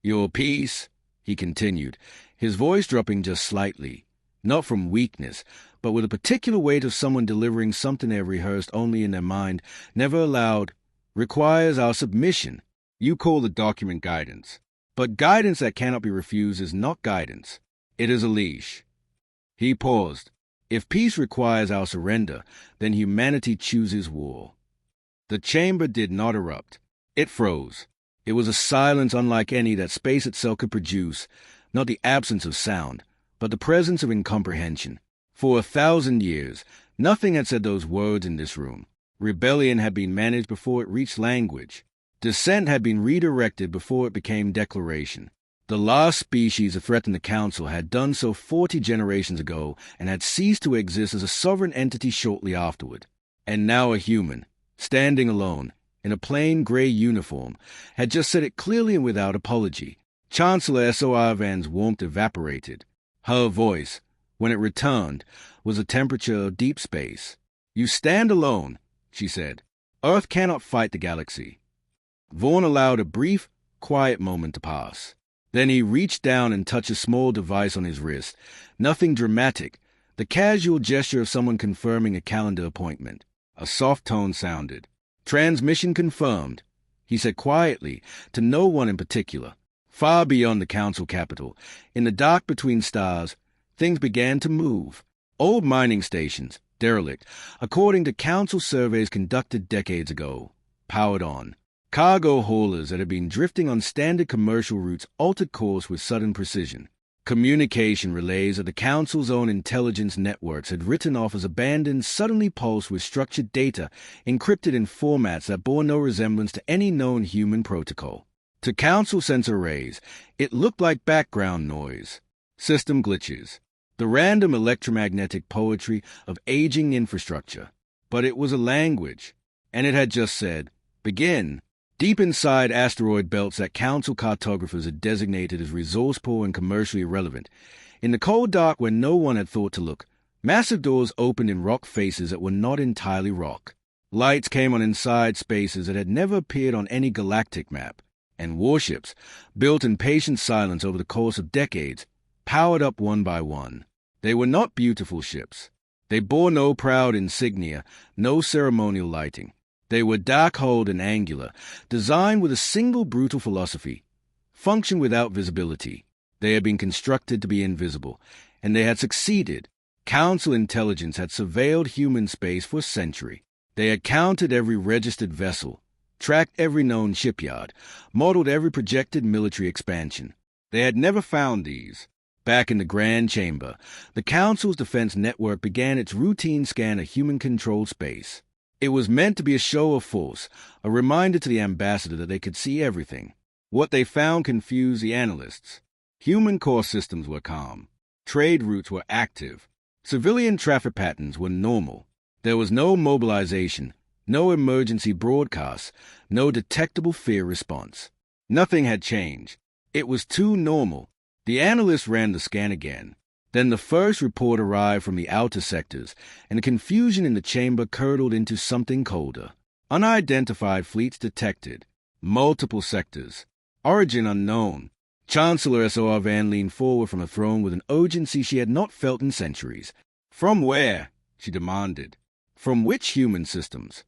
Your peace, he continued, his voice dropping just slightly, not from weakness, but with a particular weight of someone delivering something they have rehearsed only in their mind, never aloud, requires our submission. You call the document guidance. But guidance that cannot be refused is not guidance. It is a leash. He paused. If peace requires our surrender, then humanity chooses war. The chamber did not erupt. It froze. It was a silence unlike any that space itself could produce, not the absence of sound, but the presence of incomprehension. For 1,000 years, nothing had said those words in this room. Rebellion had been managed before it reached language. Dissent had been redirected before it became declaration. The last species to threaten the Council had done so 40 generations ago and had ceased to exist as a sovereign entity shortly afterward. And now a human, standing alone, in a plain gray uniform, had just said it clearly and without apology. Chancellor SOR Vorn's warmth evaporated. Her voice, when it returned, was the temperature of deep space. You stand alone, she said. Earth cannot fight the galaxy. Vorn allowed a brief, quiet moment to pass. Then he reached down and touched a small device on his wrist. Nothing dramatic, the casual gesture of someone confirming a calendar appointment. A soft tone sounded. Transmission confirmed, he said quietly, to no one in particular. Far beyond the Council capital, in the dark between stars, things began to move. Old mining stations, derelict, according to Council surveys conducted decades ago, powered on. Cargo haulers that had been drifting on standard commercial routes altered course with sudden precision. Communication relays of the Council's own intelligence networks had written off as abandoned suddenly pulsed with structured data encrypted in formats that bore no resemblance to any known human protocol. To Council sensor arrays, it looked like background noise, system glitches, the random electromagnetic poetry of aging infrastructure. But it was a language, and it had just said, begin. Deep inside asteroid belts that Council cartographers had designated as resource poor and commercially irrelevant, in the cold dark where no one had thought to look, massive doors opened in rock faces that were not entirely rock. Lights came on inside spaces that had never appeared on any galactic map, and warships, built in patient silence over the course of decades, powered up one by one. They were not beautiful ships. They bore no proud insignia, no ceremonial lighting. They were dark-hulled and angular, designed with a single brutal philosophy: function without visibility. They had been constructed to be invisible, and they had succeeded. Council intelligence had surveilled human space for a century. They had counted every registered vessel, tracked every known shipyard, modeled every projected military expansion. They had never found these. Back in the Grand Chamber, the Council's defense network began its routine scan of human-controlled space. It was meant to be a show of force, a reminder to the Ambassador that they could see everything. What they found confused the analysts. Human core systems were calm. Trade routes were active. Civilian traffic patterns were normal. There was no mobilization, no emergency broadcasts, no detectable fear response. Nothing had changed. It was too normal. The analysts ran the scan again. Then the first report arrived from the outer sectors, and the confusion in the chamber curdled into something colder. Unidentified fleets detected. Multiple sectors. Origin unknown. Chancellor SOR Vorn leaned forward from her throne with an urgency she had not felt in centuries. From where? She demanded. From which human systems?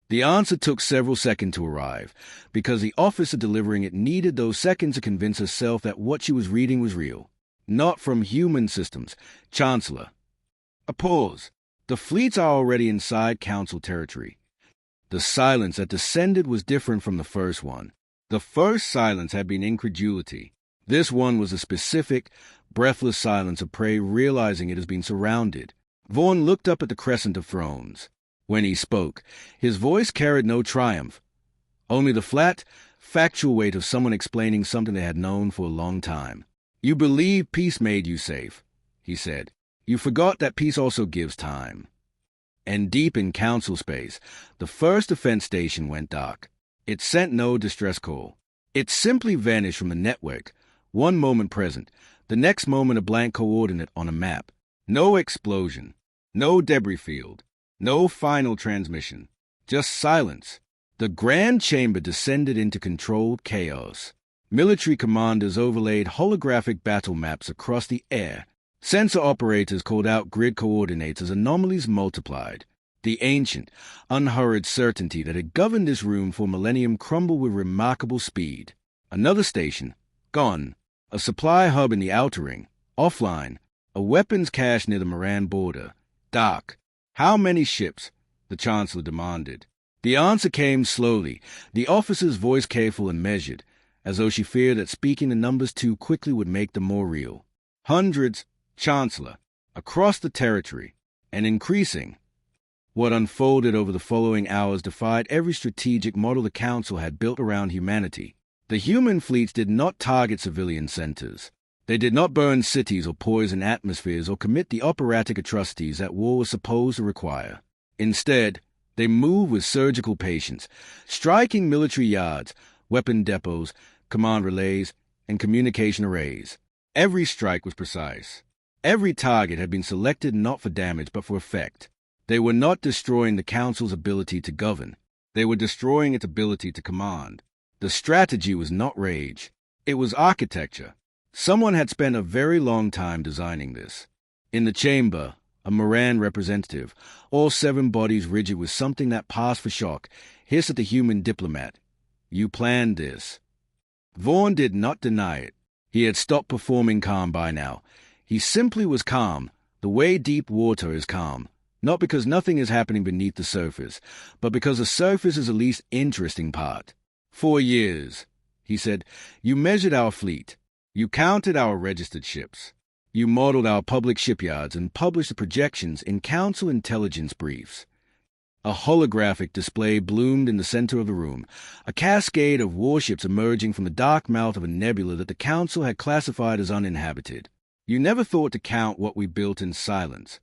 The answer took several seconds to arrive, because the officer delivering it needed those seconds to convince herself that what she was reading was real. Not from human systems, Chancellor. A pause. The fleets are already inside Council territory. The silence that descended was different from the first one. The first silence had been incredulity. This one was a specific, breathless silence of prey realizing it has been surrounded. Vorn looked up at the crescent of thrones. When he spoke, his voice carried no triumph, only the flat, factual weight of someone explaining something they had known for a long time. You believe peace made you safe, he said. You forgot that peace also gives time. And deep in Council space, the first defense station went dark. It sent no distress call. It simply vanished from the network, one moment present, the next moment a blank coordinate on a map. No explosion, no debris field, no final transmission, just silence. The Grand Chamber descended into controlled chaos. Military commanders overlaid holographic battle maps across the air. Sensor operators called out grid coordinates as anomalies multiplied. The ancient, unhurried certainty that had governed this room for millennium crumbled with remarkable speed. Another station, gone. A supply hub in the outer ring, offline. A weapons cache near the Moran border, dark. How many ships? The Chancellor demanded. The answer came slowly, the officer's voice careful and measured, as though she feared that speaking the numbers too quickly would make them more real. Hundreds, Chancellor, across the territory, and increasing. What unfolded over the following hours defied every strategic model the Council had built around humanity. The human fleets did not target civilian centers. They did not burn cities or poison atmospheres or commit the operatic atrocities that war was supposed to require. Instead, they moved with surgical patience, striking military yards, weapon depots, command relays, and communication arrays. Every strike was precise. Every target had been selected not for damage but for effect. They were not destroying the Council's ability to govern. They were destroying its ability to command. The strategy was not rage. It was architecture. Someone had spent a very long time designing this. In the chamber, a Moran representative, all 7 bodies rigid with something that passed for shock, hissed at the human diplomat. You planned this. Vorn did not deny it. He had stopped performing calm by now. He simply was calm, the way deep water is calm. Not because nothing is happening beneath the surface, but because the surface is the least interesting part. 4 years, he said. You measured our fleet. You counted our registered ships. You modeled our public shipyards and published the projections in Council intelligence briefs. A holographic display bloomed in the center of the room, a cascade of warships emerging from the dark mouth of a nebula that the Council had classified as uninhabited. You never thought to count what we built in silence.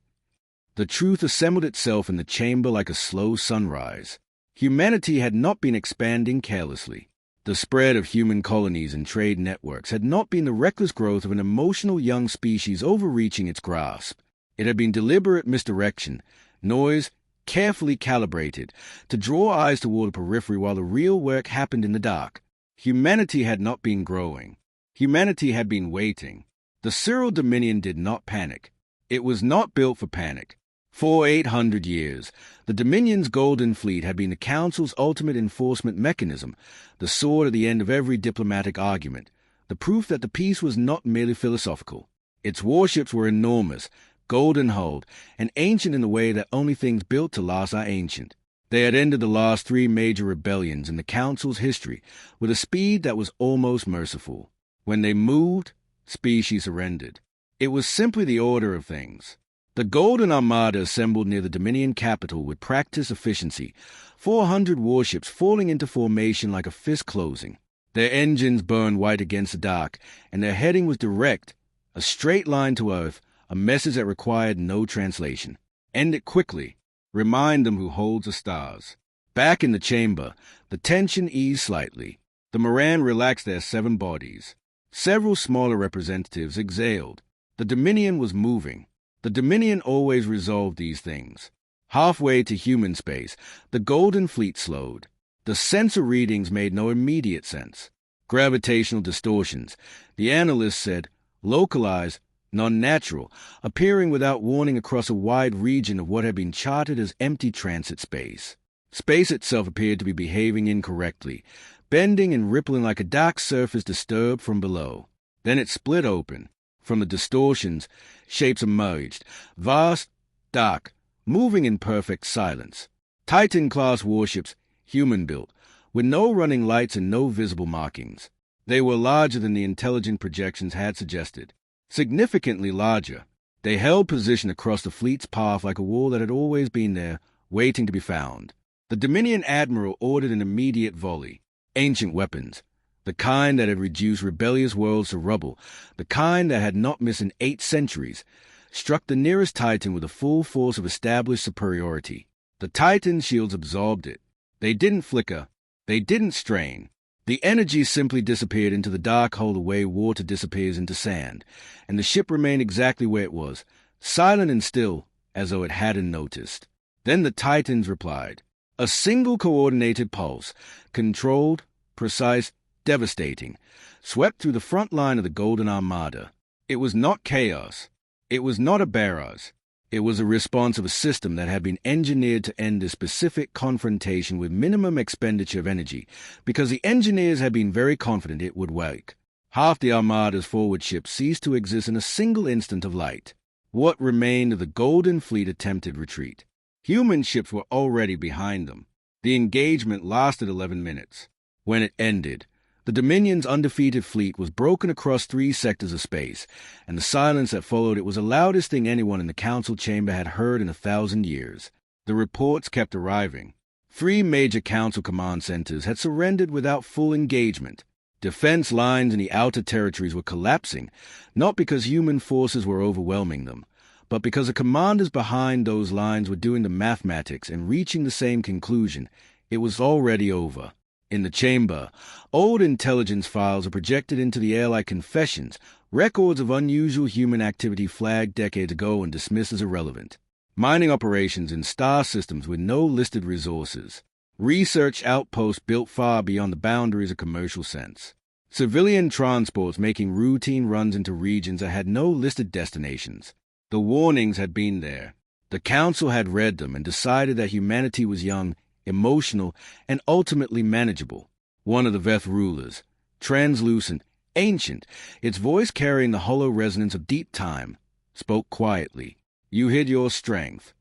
The truth assembled itself in the chamber like a slow sunrise. Humanity had not been expanding carelessly. The spread of human colonies and trade networks had not been the reckless growth of an emotional young species overreaching its grasp. It had been deliberate misdirection, noise, carefully calibrated, to draw eyes toward the periphery while the real work happened in the dark. Humanity had not been growing. Humanity had been waiting. The Cyril Dominion did not panic. It was not built for panic. For 800 years, the Dominion's Golden Fleet had been the Council's ultimate enforcement mechanism, the sword at the end of every diplomatic argument, the proof that the peace was not merely philosophical. Its warships were enormous, golden-hulled, and ancient in the way that only things built to last are ancient. They had ended the last 3 major rebellions in the Council's history with a speed that was almost merciful. When they moved, species surrendered. It was simply the order of things. The Golden Armada assembled near the Dominion capital with practiced efficiency, 400 warships falling into formation like a fist closing. Their engines burned white against the dark, and their heading was direct, a straight line to Earth, a message that required no translation. End it quickly. Remind them who holds the stars. Back in the chamber, the tension eased slightly. The Moran relaxed their 7 bodies. Several smaller representatives exhaled. The Dominion was moving. The Dominion always resolved these things. Halfway to human space, the Golden Fleet slowed. The sensor readings made no immediate sense. Gravitational distortions, the analysts said, localized, non-natural, appearing without warning across a wide region of what had been charted as empty transit space. Space itself appeared to be behaving incorrectly, bending and rippling like a dark surface disturbed from below. Then it split open. From the distortions, shapes emerged, vast, dark, moving in perfect silence. Titan-class warships, human-built, with no running lights and no visible markings. They were larger than the intelligent projections had suggested. Significantly larger. They held position across the fleet's path like a wall that had always been there, waiting to be found. The Dominion Admiral ordered an immediate volley. Ancient weapons. The kind that had reduced rebellious worlds to rubble, the kind that had not missed in 8 centuries, struck the nearest Titan with the full force of established superiority. The Titan's shields absorbed it. They didn't flicker. They didn't strain. The energy simply disappeared into the dark hole the way water disappears into sand, and the ship remained exactly where it was, silent and still, as though it hadn't noticed. Then the Titans replied. A single coordinated pulse, controlled, precise, devastating, swept through the front line of the Golden Armada. It was not chaos. It was not a barrage. It was a response of a system that had been engineered to end a specific confrontation with minimum expenditure of energy, because the engineers had been very confident it would work. Half the Armada's forward ships ceased to exist in a single instant of light. What remained of the Golden Fleet attempted retreat. Human ships were already behind them. The engagement lasted 11 minutes. When it ended, the Dominion's undefeated fleet was broken across 3 sectors of space, and the silence that followed it was the loudest thing anyone in the council chamber had heard in 1,000 years. The reports kept arriving. 3 major council command centers had surrendered without full engagement. Defense lines in the outer territories were collapsing, not because human forces were overwhelming them, but because the commanders behind those lines were doing the mathematics and reaching the same conclusion. It was already over. In the chamber, old intelligence files are projected into the air like confessions, records of unusual human activity flagged decades ago and dismissed as irrelevant. Mining operations in star systems with no listed resources. Research outposts built far beyond the boundaries of commercial sense. Civilian transports making routine runs into regions that had no listed destinations. The warnings had been there. The Council had read them and decided that humanity was young, emotional, and ultimately manageable. One of the Veth rulers, translucent, ancient, its voice carrying the hollow resonance of deep time, spoke quietly. "You hid your strength."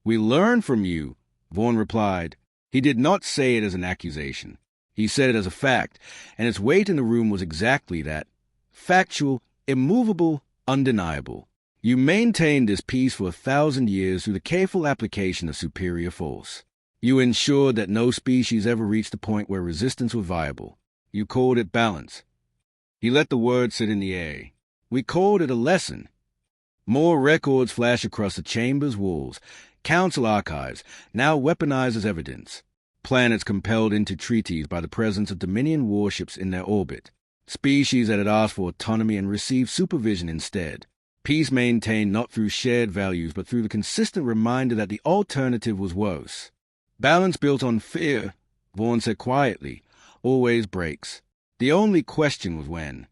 "We learn from you," Vorn replied. He did not say it as an accusation. He said it as a fact, and its weight in the room was exactly that. Factual, immovable, undeniable. You maintained this peace for 1,000 years through the careful application of superior force. You ensured that no species ever reached the point where resistance was viable. You called it balance. He let the word sit in the air. We called it a lesson. More records flash across the chamber's walls. Council archives, now weaponized as evidence. Planets compelled into treaties by the presence of Dominion warships in their orbit. Species that had asked for autonomy and received supervision instead. Peace maintained not through shared values, but through the consistent reminder that the alternative was worse. Balance built on fear, Vorn said quietly, always breaks. The only question was when.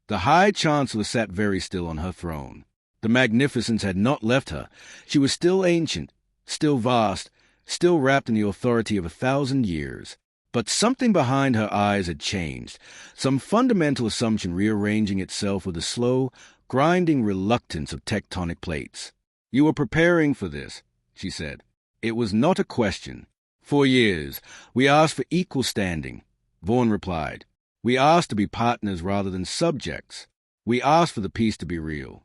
The High Chancellor sat very still on her throne. The magnificence had not left her. She was still ancient, still vast, still wrapped in the authority of 1,000 years. But something behind her eyes had changed, some fundamental assumption rearranging itself with the slow, grinding reluctance of tectonic plates. "You were preparing for this," she said. "It was not a question. For years, we asked for equal standing," Vorn replied. "We asked to be partners rather than subjects. We asked for the peace to be real."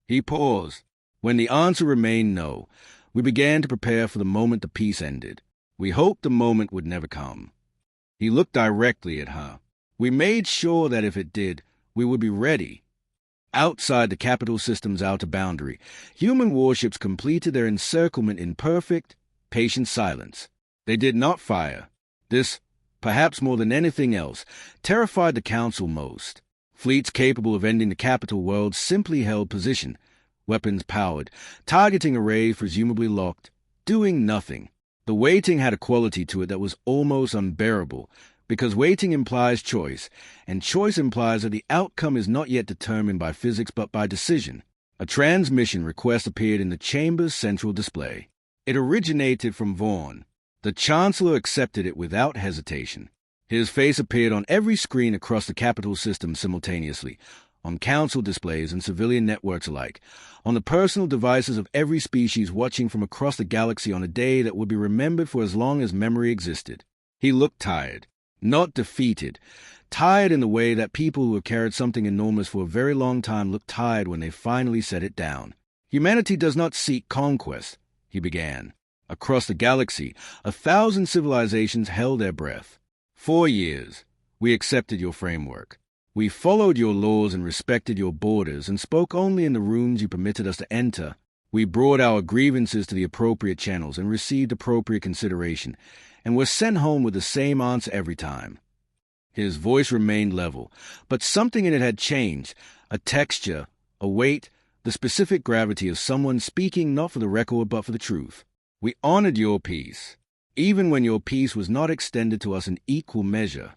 He paused. When the answer remained no, we began to prepare for the moment the peace ended. We hoped the moment would never come. He looked directly at her. We made sure that if it did, we would be ready. Outside the capital system's outer boundary, human warships completed their encirclement in perfect, patient silence. They did not fire. This, perhaps more than anything else, terrified the Council most. Fleets capable of ending the capital world simply held position, weapons powered, targeting arrays presumably locked, doing nothing. The waiting had a quality to it that was almost unbearable, because waiting implies choice, and choice implies that the outcome is not yet determined by physics but by decision. A transmission request appeared in the chamber's central display. It originated from Vorn. The Chancellor accepted it without hesitation. His face appeared on every screen across the capital system simultaneously, on council displays and civilian networks alike, on the personal devices of every species watching from across the galaxy on a day that would be remembered for as long as memory existed. He looked tired. Not defeated. Tired in the way that people who have carried something enormous for a very long time look tired when they finally set it down. "Humanity does not seek conquest," he began. Across the galaxy, 1,000 civilizations held their breath. 4 years, we accepted your framework. We followed your laws and respected your borders and spoke only in the rooms you permitted us to enter. We brought our grievances to the appropriate channels and received appropriate consideration, and were sent home with the same answer every time. His voice remained level, but something in it had changed, a texture, a weight, the specific gravity of someone speaking not for the record but for the truth. We honored your peace, even when your peace was not extended to us in equal measure.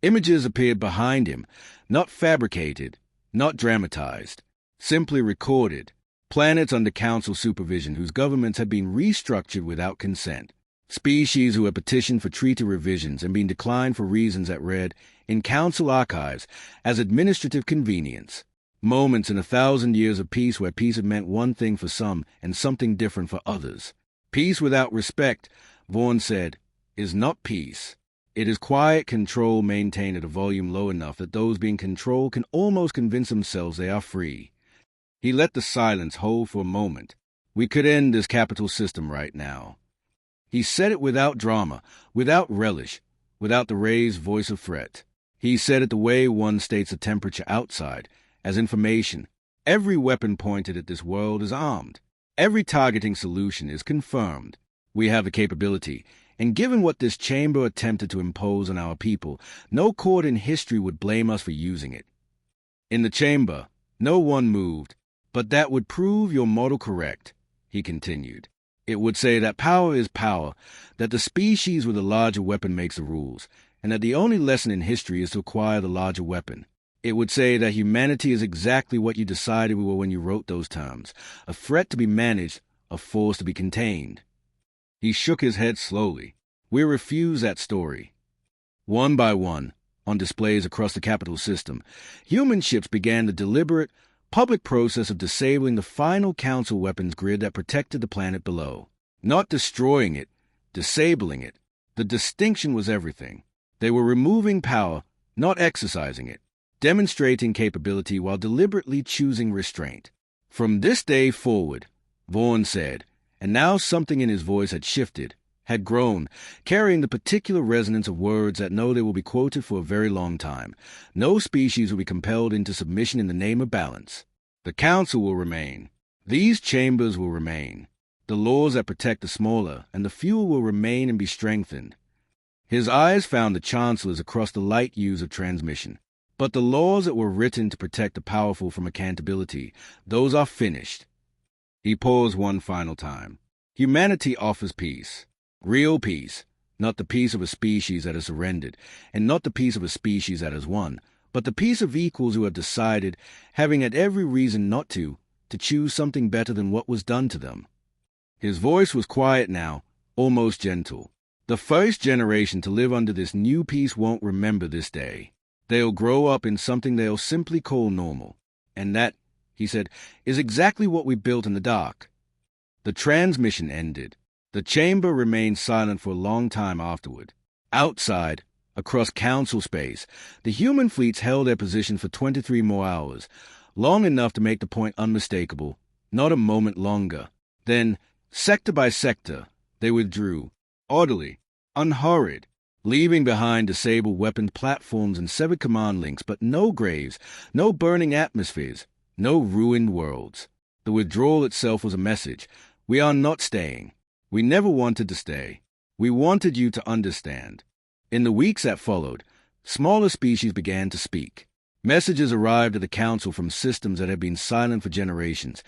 Images appeared behind him, not fabricated, not dramatized, simply recorded. Planets under Council supervision whose governments had been restructured without consent. Species who had petitioned for treaty revisions and been declined for reasons that read, in Council archives, as administrative convenience. Moments in 1,000 years of peace where peace had meant one thing for some and something different for others. Peace without respect, Vorn said, is not peace. It is quiet control maintained at a volume low enough that those being controlled can almost convince themselves they are free. He let the silence hold for a moment. We could end this capital system right now. He said it without drama, without relish, without the raised voice of threat. He said it the way one states the temperature outside, as information. Every weapon pointed at this world is armed. Every targeting solution is confirmed. We have the capability, and given what this chamber attempted to impose on our people, no court in history would blame us for using it. In the chamber, no one moved, but that would prove your model correct, he continued. It would say that power is power, that the species with the larger weapon makes the rules, and that the only lesson in history is to acquire the larger weapon. It would say that humanity is exactly what you decided we were when you wrote those terms, a threat to be managed, a force to be contained. He shook his head slowly. We refuse that story. One by one, on displays across the capital system, human ships began the deliberate, public process of disabling the final Council weapons grid that protected the planet below. Not destroying it, disabling it. The distinction was everything. They were removing power, not exercising it, demonstrating capability while deliberately choosing restraint. From this day forward, Vorn said, and now something in his voice had shifted, had grown, carrying the particular resonance of words that know they will be quoted for a very long time. No species will be compelled into submission in the name of balance. The Council will remain. These chambers will remain. The laws that protect the smaller and the fewer will remain and be strengthened. His eyes found the chancellors across the light hues of transmission. But the laws that were written to protect the powerful from accountability, those are finished. He paused one final time. Humanity offers peace. Real peace. Not the peace of a species that has surrendered, and not the peace of a species that has won, but the peace of equals who have decided, having had every reason not to choose something better than what was done to them. His voice was quiet now, almost gentle. The first generation to live under this new peace won't remember this day. They'll grow up in something they'll simply call normal. And that, he said, is exactly what we built in the dark. The transmission ended. The chamber remained silent for a long time afterward. Outside, across Council space, the human fleets held their position for 23 more hours, long enough to make the point unmistakable, not a moment longer. Then, sector by sector, they withdrew, orderly, unhurried, leaving behind disabled weapons platforms and severed command links, but no graves, no burning atmospheres, no ruined worlds. The withdrawal itself was a message. We are not staying. We never wanted to stay. We wanted you to understand. In the weeks that followed, smaller species began to speak. Messages arrived at the Council from systems that had been silent for generations.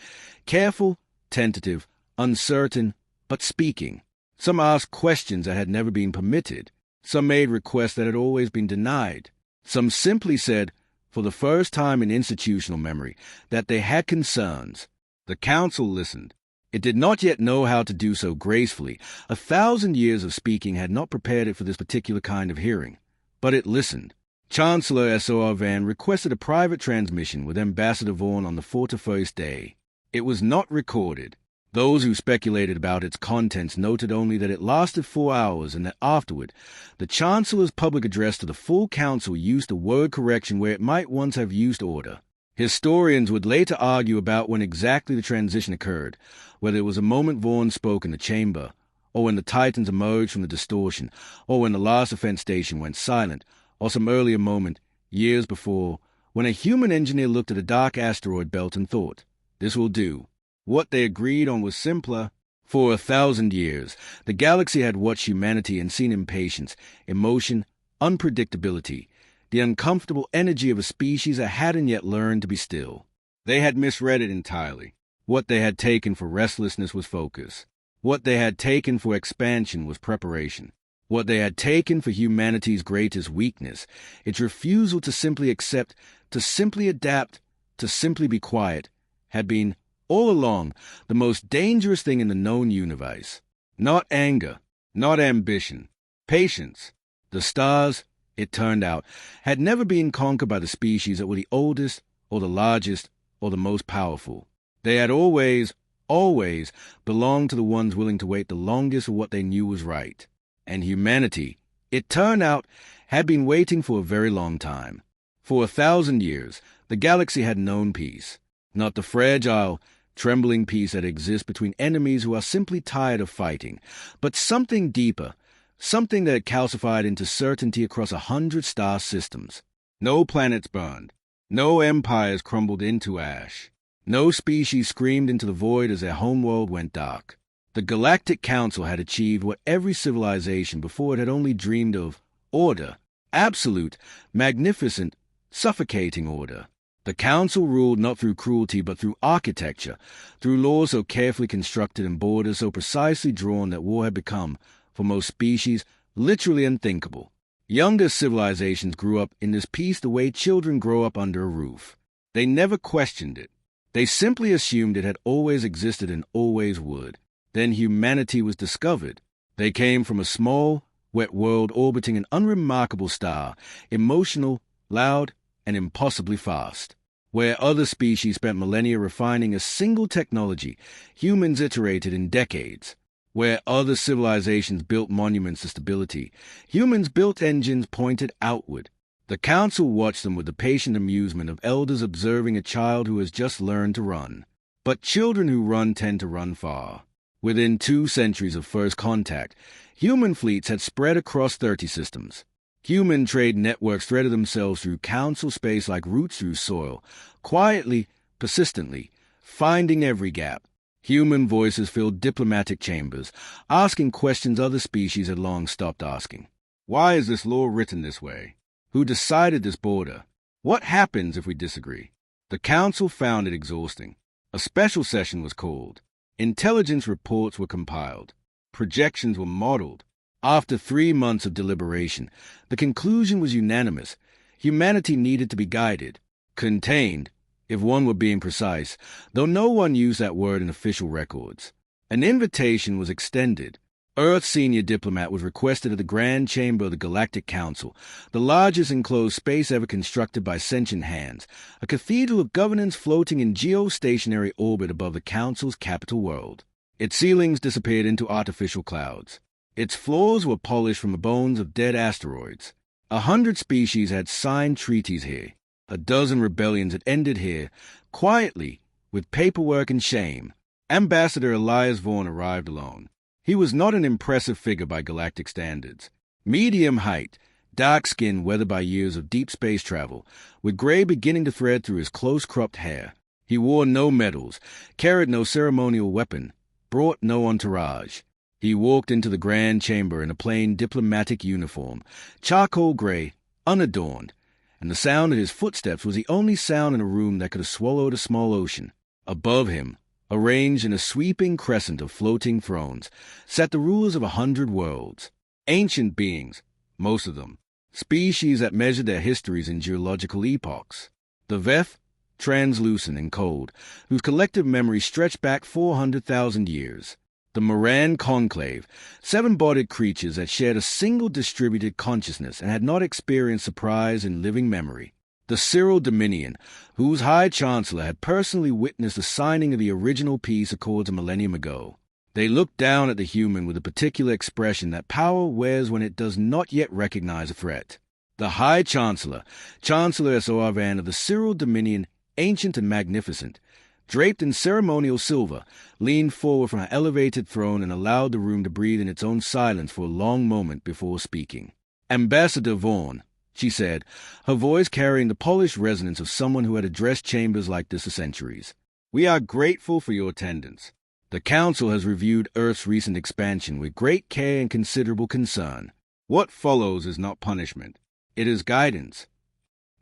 Careful, tentative, uncertain, but speaking. Some asked questions that had never been permitted. Some made requests that had always been denied. Some simply said, for the first time in institutional memory, that they had concerns. The Council listened. It did not yet know how to do so gracefully. 1,000 years of speaking had not prepared it for this particular kind of hearing. But it listened. Chancellor S.O.R. Van requested a private transmission with Ambassador Vorn on the 41st day. It was not recorded. Those who speculated about its contents noted only that it lasted 4 hours and that afterward, the Chancellor's public address to the full Council used a word correction where it might once have used order. Historians would later argue about when exactly the transition occurred, whether it was a moment Vorn spoke in the chamber, or when the Titans emerged from the distortion, or when the last defense station went silent, or some earlier moment, years before, when a human engineer looked at a dark asteroid belt and thought, "This will do." What they agreed on was simpler. For 1,000 years, the galaxy had watched humanity and seen impatience, emotion, unpredictability, the uncomfortable energy of a species that hadn't yet learned to be still. They had misread it entirely. What they had taken for restlessness was focus. What they had taken for expansion was preparation. What they had taken for humanity's greatest weakness, its refusal to simply accept, to simply adapt, to simply be quiet, had been, all along, the most dangerous thing in the known universe. Not anger, not ambition, patience. The stars, it turned out, had never been conquered by the species that were the oldest, or the largest, or the most powerful. They had always belonged to the ones willing to wait the longest for what they knew was right. And humanity, it turned out, had been waiting for a very long time. For 1,000 years, the galaxy had known peace, not the fragile, trembling peace that exists between enemies who are simply tired of fighting, but something deeper, something that had calcified into certainty across 100 star systems. No planets burned, no empires crumbled into ash, no species screamed into the void as their homeworld went dark. The Galactic Council had achieved what every civilization before it had only dreamed of: order, absolute, magnificent, suffocating order. The Council ruled not through cruelty but through architecture, through laws so carefully constructed and borders so precisely drawn that war had become, for most species, literally unthinkable. Younger civilizations grew up in this peace the way children grow up under a roof. They never questioned it. They simply assumed it had always existed and always would. Then humanity was discovered. They came from a small, wet world orbiting an unremarkable star, emotional, loud, and impossibly fast. Where other species spent millennia refining a single technology, humans iterated in decades. Where other civilizations built monuments to stability, humans built engines pointed outward. The Council watched them with the patient amusement of elders observing a child who has just learned to run. But children who run tend to run far. Within 2 centuries of first contact, human fleets had spread across 30 systems. Human trade networks threaded themselves through Council space like roots through soil, quietly, persistently, finding every gap. Human voices filled diplomatic chambers, asking questions other species had long stopped asking. Why is this law written this way? Who decided this border? What happens if we disagree? The Council found it exhausting. A special session was called. Intelligence reports were compiled. Projections were modeled. After 3 months of deliberation, the conclusion was unanimous. Humanity needed to be guided, contained, if one were being precise, though no one used that word in official records. An invitation was extended. Earth's senior diplomat was requested at the Grand Chamber of the Galactic Council, the largest enclosed space ever constructed by sentient hands, a cathedral of governance floating in geostationary orbit above the Council's capital world. Its ceilings disappeared into artificial clouds. Its floors were polished from the bones of dead asteroids. 100 species had signed treaties here. A dozen rebellions had ended here, quietly, with paperwork and shame. Ambassador Elias Vorn arrived alone. He was not an impressive figure by galactic standards. Medium height, dark skin weathered by years of deep space travel, with gray beginning to thread through his close-cropped hair. He wore no medals, carried no ceremonial weapon, brought no entourage. He walked into the grand chamber in a plain diplomatic uniform, charcoal gray, unadorned, and the sound of his footsteps was the only sound in a room that could have swallowed a small ocean. Above him, arranged in a sweeping crescent of floating thrones, sat the rulers of 100 worlds. Ancient beings, most of them, species that measured their histories in geological epochs. The Veth, translucent and cold, whose collective memory stretched back 400,000 years. The Moran Conclave, 7-bodied creatures that shared a single distributed consciousness and had not experienced surprise in living memory. The Cyril Dominion, whose High Chancellor had personally witnessed the signing of the original peace accords a millennium ago. They looked down at the human with a particular expression that power wears when it does not yet recognize a threat. The High Chancellor, Chancellor S.O.R. Van of the Cyril Dominion, ancient and magnificent, draped in ceremonial silver, leaned forward from her elevated throne and allowed the room to breathe in its own silence for a long moment before speaking. Ambassador Vorn, she said, her voice carrying the polished resonance of someone who had addressed chambers like this for centuries. We are grateful for your attendance. The Council has reviewed Earth's recent expansion with great care and considerable concern. What follows is not punishment. It is guidance.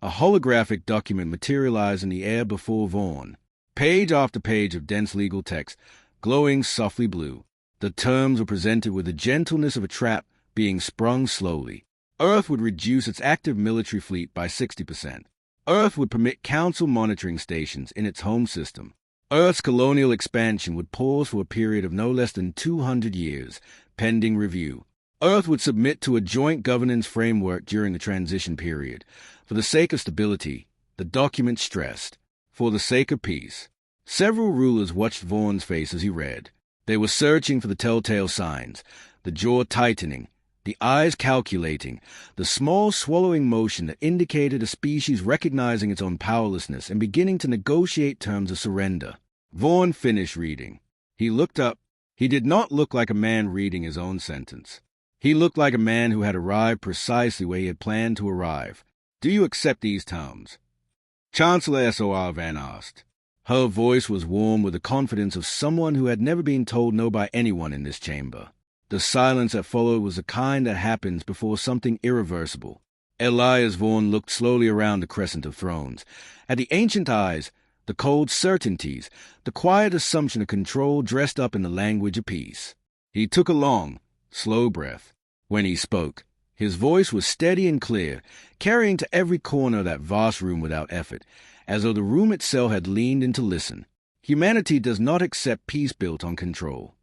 A holographic document materialized in the air before Vorn. Page after page of dense legal text, glowing softly blue. The terms were presented with the gentleness of a trap, being sprung slowly. Earth would reduce its active military fleet by 60%. Earth would permit Council monitoring stations in its home system. Earth's colonial expansion would pause for a period of no less than 200 years, pending review. Earth would submit to a joint governance framework during the transition period. For the sake of stability, the document stressed, for the sake of peace. Several rulers watched Vorn's face as he read. They were searching for the telltale signs, the jaw tightening, the eyes calculating, the small swallowing motion that indicated a species recognizing its own powerlessness and beginning to negotiate terms of surrender. Vorn finished reading. He looked up. He did not look like a man reading his own sentence. He looked like a man who had arrived precisely where he had planned to arrive. "Do you accept these terms?" Chancellor S.O.R. Van asked. Her voice was warm with the confidence of someone who had never been told no by anyone in this chamber. The silence that followed was the kind that happens before something irreversible. Elias Vorn looked slowly around the crescent of thrones, at the ancient eyes, the cold certainties, the quiet assumption of control dressed up in the language of peace. He took a long, slow breath. When he spoke, his voice was steady and clear, carrying to every corner of that vast room without effort, as though the room itself had leaned in to listen. Humanity does not accept peace built on control.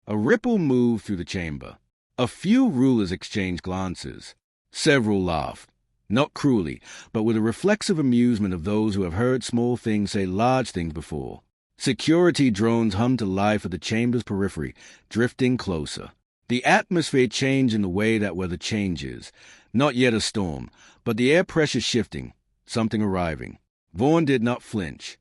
A ripple moved through the chamber. A few rulers exchanged glances. Several laughed, not cruelly, but with a reflexive amusement of those who have heard small things say large things before. Security drones hummed to life at the chamber's periphery, drifting closer. The atmosphere changed in the way that weather changes. Not yet a storm, but the air pressure shifting, something arriving. Vorn did not flinch.